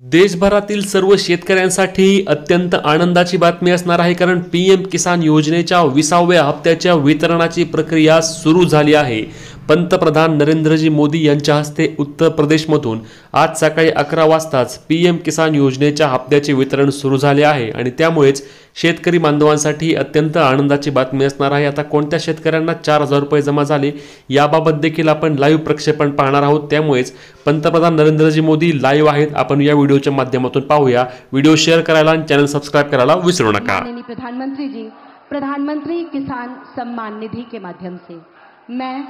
देशभरातील सर्व शेतकऱ्यांसाठी अत्यंत आनंदाची बातमी असणार आहे, कारण पीएम किसान योजनेच्या 20व्या हप्त्याच्या वितरणाची प्रक्रिया सुरू झाली आहे। पंतप्रधान नरेंद्रजी मोदी यांच्या हस्ते उत्तर प्रदेशमधून आज सकाळी 11 वाजताच पीएम किसान योजनेच्या हप्त्याचे वितरण सुरू झाले आहे आणि त्यामुळेच शेतकरी बांधवांसाठी अत्यंत आनंदाची बातमी असणार आहे। आता कोणत्या शेतकऱ्यांना 4000 रुपये जमा झाले याबाबत देखील आपण लाईव्ह प्रक्षेपण पाहणार आहोत, त्यामुळेच पंतप्रधान नरेंद्रजी मोदी लाईव्ह आहेत। आपण या व्हिडिओच्या माध्यमातून पाहूया। व्हिडिओ शेअर करायला आणि चॅनल सबस्क्राइब करायला विसरू नका। प्रधानमंत्री जी, प्रधानमंत्री किसान सम्मान निधि के माध्यम से मैं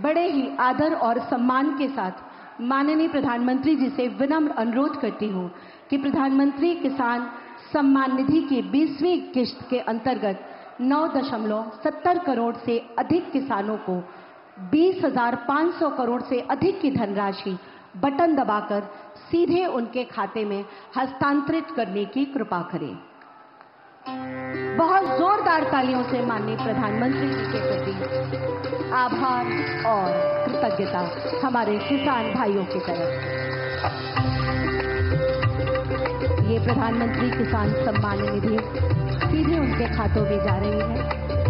बड़े ही आदर और सम्मान के साथ माननीय प्रधानमंत्री जी से विनम्र अनुरोध करती हूँ कि प्रधानमंत्री किसान सम्मान निधि की 20वीं किश्त के अंतर्गत 9.70 करोड़ से अधिक किसानों को 20,500 करोड़ से अधिक की धनराशि बटन दबाकर सीधे उनके खाते में हस्तांतरित करने की कृपा करें। बहुत जोरदार तालियों से माननीय प्रधानमंत्री जी के प्रति आभार और कृतज्ञता हमारे किसान भाइयों की तरफ। ये प्रधानमंत्री किसान सम्मान निधि सीधे उनके खातों में जा रही है,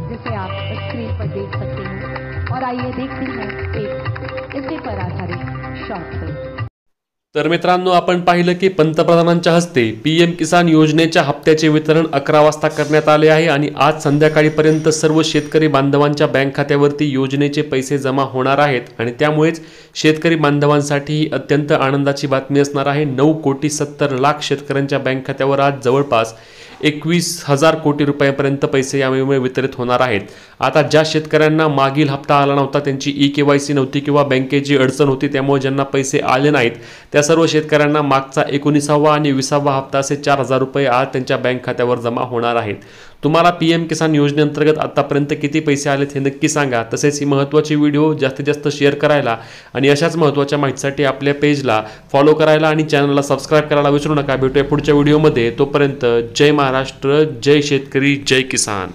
जिसे आप स्क्रीन पर देख सकते हैं। और आइए देखते हैं एक इसी पर आधारित शॉर्ट फिल्म। तर मित्रांनो, आपण पाहिलं की पंतप्रधानांच्या हस्ते पीएम किसान योजनेच्या हप्त्याचे वितरण 11 वाजता करण्यात आले आहे आणि आज संध्याकाळीपर्यंत सर्व शेतकरी बांधवांच्या बँक खात्यावरती योजनेचे पैसे जमा होणार आहेत आणि त्यामुळेच शेतकरी बांधवांसाठी अत्यंत आनंदाची बातमी असणार आहे। 9,70,00,000 शेतकऱ्यांच्या बँक खात्यावर आज जवळपास 21,000 कोटी रुपयांपर्यंत पैसे यामुळे वितरित होणार आहेत। आता ज्या शेतकऱ्यांना मागील हप्ता आला नव्हता, त्यांची ई-केवायसी नव्हती किंवा बँकेची अडचण होती, त्यामुळे ज्यांना पैसे आले नाहीत त्या सर्व शेतकऱ्यांना मागचा 19वा आणि 20वा हप्ता असे 4000 रुपये आज त्यांच्या बँक खात्यावर जमा होणार आहेत। तुम्हाला पीएम किसान योजनेअंतर्गत आतापर्यंत किती पैसे आलेत हे नक्की सांगा। तसेच ही महत्त्वाची व्हिडिओ जास्तीत जास्त शेअर करायला आणि अशाच महत्त्वाच्या माहितीसाठी आपल्या पेजला फॉलो करायला आणि चॅनलला सबस्क्राइब करायला विसरू नका। भेटूया पुढच्या व्हिडिओमध्ये। तोपर्यंत जय महाराष्ट्र, जय शेतकरी, जय किसान।